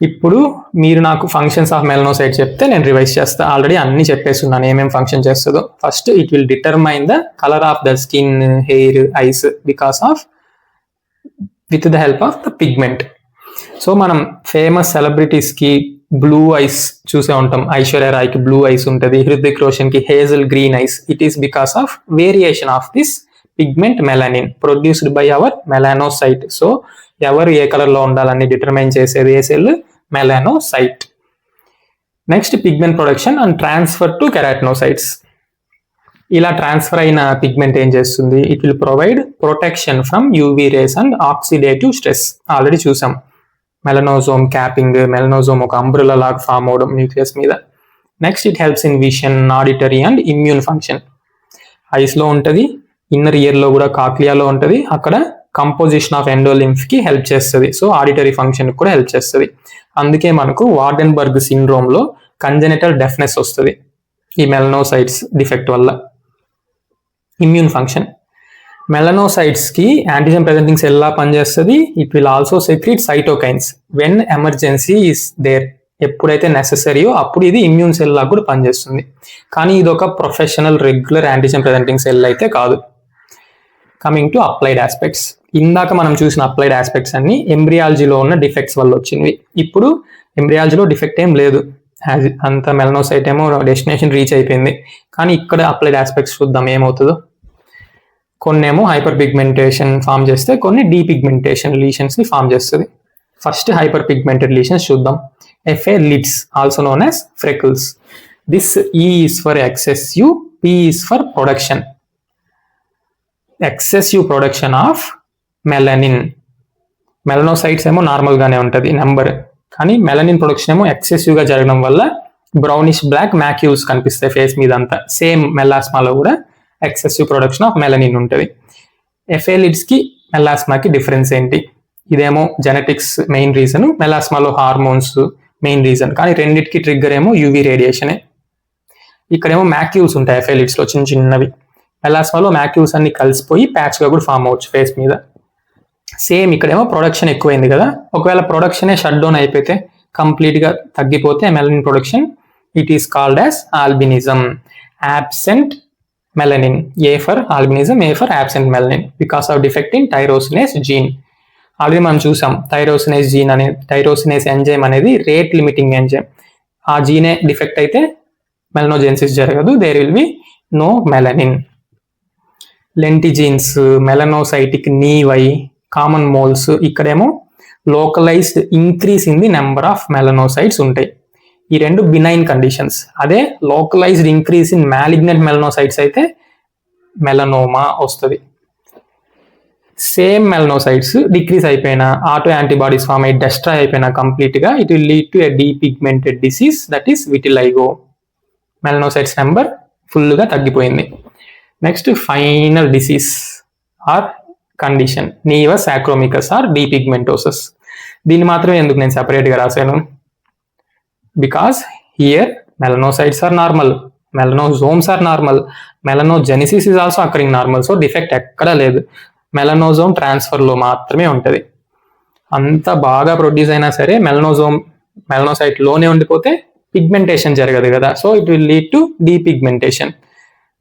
ఇప్పుడు మీరు నాకు functions of melanocyte చెప్తే నేను revise చేస్తా. Already అన్ని చెప్పేస్తున్నాను ఏమేమి function చేస్తుందో. First it will determine the colour of the skin, hair, eyes because of with the help of the pigment. So మనం ఫేమస్ సెలబ్రిటీస్కి బ్లూ ఐస్ చూసే ఉంటాం. ఐశ్వర్య రాయ్కి బ్లూ ఐస్ ఉంటుంది, హృతిక్ రోషన్కి hazel green eyes. It is because of variation of this pigment melanin produced by our melanocyte. So ఎవరు ఏ కలర్లో ఉండాలని డిటర్మైన్ చేసేది ఏ cell? Melanocyte. Next pigment production and transfer to keratinocytes. ఇలా ట్రాన్స్ఫర్ అయిన పిగ్మెంట్ ఏం చేస్తుంది? It will provide protection from UV rays and oxidative stress. Already చూసాం మెలనోజోమ్ క్యాపింగ్, మెలనోజోమ్ ఒక అంబ్రెల్లా లాగా ఫామ్ అవడం న్యూక్లియస్ మీద. Next it helps in vision, auditory and immune function. ఐస్లో ఉంటుంది, ఇన్నర్ ఇయర్లో కూడా కాక్లియాలో ఉంటుంది. అక్కడ కంపోజిషన్ ఆఫ్ ఎండోలింఫ్ కి హెల్ప్ చేస్తుంది. సో ఆడిటరీ ఫంక్షన్ కూడా హెల్ప్ చేస్తుంది. అందుకే మనకు వార్డెన్బర్గ్ సిండ్రోమ్ లో కంజెనిటల్ డెఫ్నెస్ వస్తుంది ఈ మెలనోసైట్స్ డిఫెక్ట్ వల్ల. ఇమ్యూన్ ఫంక్షన్, మెలనోసైట్స్ కి యాంటీజెన్ ప్రెజెంటింగ్ సెల్ లా పనిచేస్తుంది. It will also secrete cytokines when emergency is there. ఎప్పుడైతే నెసెసరీయో అప్పుడు ఇది ఇమ్యూన్ సెల్ లాగా కూడా పనిచేస్తుంది. కానీ ఇది ఒక professional regular antigen presenting cell అయితే కాదు. Coming to applied aspects. ఇందాక మనం చూసిన అప్లైడ్ ఆస్పెక్ట్స్ అన్ని ఎంబ్రియాలజీలో ఉన్న డిఫెక్ట్స్ వల్ల వచ్చినవి. ఇప్పుడు ఎంబ్రియాలజీలో డిఫెక్ట్ ఏం లేదు, అంత మెలనోసైట్ ఏమో డెస్టినేషన్ రీచ్ అయిపోయింది. కానీ ఇక్కడ అప్లైడ్ ఆస్పెక్ట్స్ చూద్దాం ఏమవుతుందో. కొన్ని ఏమో హైపర్ పిగ్మెంటేషన్ ఫామ్ చేస్తే, కొన్ని డీపిగ్మెంటేషన్ లీషన్స్ ని ఫామ్ చేస్తుంది. ఫస్ట్ హైపర్ పిగ్మెంటెడ్ లీషన్స్ చూద్దాం. FA lids, also known as freckles. This E is for excessive, P is for production. Excessive production of melanin. Melanocytes ఏమో నార్మల్ గానే ఉంటుంది number, కానీ melanin production ఏమో excessive గా జరగడం వల్ల బ్రౌనిష్ బ్లాక్ మ్యాక్యూల్స్ కనిపిస్తాయి ఫేస్ మీద అంతా. సేమ్ మెలాస్మాలో కూడా ఎక్సెసివ్ ప్రొడక్షన్ ఆఫ్ మెలనిన్ ఉంటుంది. FA lids కి మెలాస్మాకి డిఫరెన్స్ ఏంటి? ఇదేమో జెనెటిక్స్ మెయిన్ రీజన్, మెలాస్మాలో హార్మోన్స్ మెయిన్ రీజన్. కానీ రెండింటికి ట్రిగ్గర్ ఏమో యూవీ రేడియేషనే. ఇక్కడేమో మ్యాక్యూల్స్ ఉంటాయి FA lids లో చిన్న చిన్నవి. మెలాస్మాలో మ్యాక్యూల్స్ అన్ని కలిసిపోయి ప్యాచ్గా కూడా ఫామ్ అవ్వచ్చు ఫేస్ మీద. సేమ్ ఇక్కడేమో ప్రొడక్షన్ ఎక్కువైంది కదా, ఒకవేళ ప్రొడక్షనే షట్ డౌన్ అయిపోతే, కంప్లీట్గా తగ్గిపోతే melanin production, it is called as albinism. Absent melanin, A for albinism, A for absent melanin because of defect in tyrosinase gene. Already మనం చూసాం టైరోసినేస్ జీన్ అనే టైరోసినేస్ ఎంజైమ్ అనేది రేట్ లిమిటింగ్ ఎంజైమ్. ఆ జీనే defect అయితే melanogenesis జరగదు, there will be no melanin. Lentigines, melanocytic nevi, common moles, ఇక్కడేమో localized increase in the number of melanocytes ఉంటాయి. ఈ రెండు బినైన్ కండిషన్స్. అదే localized increase in malignant melanocytes అయితే మెలనోమా వస్తుంది. సేమ్ మెలనోసైట్స్ డిక్రీస్ అయిపోయినా, ఆటో యాంటీబాడీస్ ఫామ్ అయ్యి destroy అయిపోయినా కంప్లీట్గా, it will lead to a depigmented disease, that is vitiligo. Melanocytes number ఫుల్గా తగ్గిపోయింది. Next final disease or condition nevus achromicus or depigmentosus. దీన్ని మాత్రమే ఎందుకు నేను సెపరేట్గా రాశాను? Because here melanocytes are normal, melanosomes are normal, melanogenesis is also occurring normal. So defect ఎక్కడా లేదు, మెలనోజోమ్ ట్రాన్స్ఫర్లో మాత్రమే ఉంటుంది. అంత బాగా ప్రొడ్యూస్ అయినా సరే మెలనోసైట్లోనే ఉండిపోతే పిగ్మెంటేషన్ జరగదు కదా. So it will lead to depigmentation.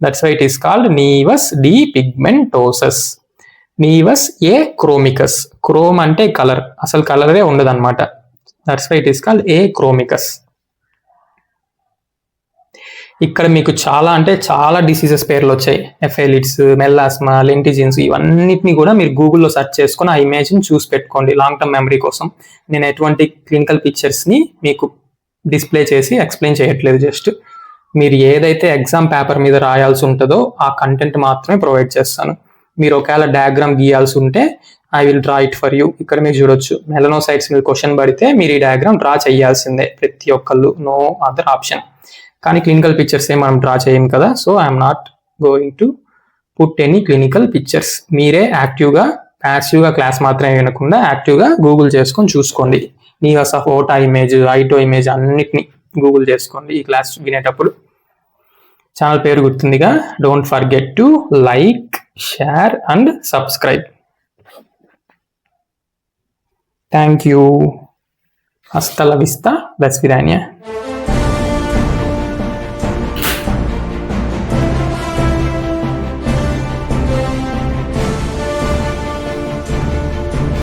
That's why it is called nevus depigmentosus. Nevus achromicus. Chrome అంటే కలర్, అసలు కలరే ఉండదు అనమాట. That's why it is called achromicus. ఇక్కడ మీకు చాలా అంటే చాలా డిసీజెస్ పేర్లు వచ్చాయి. FA lids, మెలాస్మా, లెంటిజిన్స్, ఇవన్నిటిని కూడా మీరు గూగుల్లో సెర్చ్ చేసుకొని ఆ ఇమేజ్ని చూసి పెట్టుకోండి లాంగ్ టర్మ్ మెమరీ కోసం. నేను ఎటువంటి క్లినికల్ పిక్చర్స్ని మీకు డిస్ప్లే చేసి ఎక్స్ప్లెయిన్ చేయట్లేదు, జస్ట్ మీరు ఏదైతే ఎగ్జామ్ పేపర్ మీద రాయాల్సి ఉంటుందో ఆ కంటెంట్ మాత్రమే ప్రొవైడ్ చేస్తాను. మీరు ఒకవేళ డయాగ్రామ్ గీయాల్సి ఉంటే I will draw it for you. ఇక్కడ మీరు చూడొచ్చు, మెలనోసైట్స్ మీద క్వశ్చన్ పడితే మీరు ఈ డయాగ్రామ్ డ్రా చేయాల్సిందే ప్రతి ఒక్కళ్ళు, నో అదర్ ఆప్షన్. కానీ క్లినికల్ పిక్చర్స్ మనం డ్రా చేయం కదా, so I'm not going to put any clinical pictures. మీరే యాక్టివ్గా ప్యాసివ్గా క్లాస్ మాత్రమే వినకుండా యాక్టివ్గా గూగుల్ చేసుకొని చూసుకోండి. Nevus of Ota image, Ito image అన్నిటిని గూగుల్ చేసుకోండి ఈ క్లాస్ వినేటప్పుడు. ఛానల్ పేరు గుర్తుందిగా, don't forget to like, share and subscribe. Thank you. హasta la vista, Vesvidania.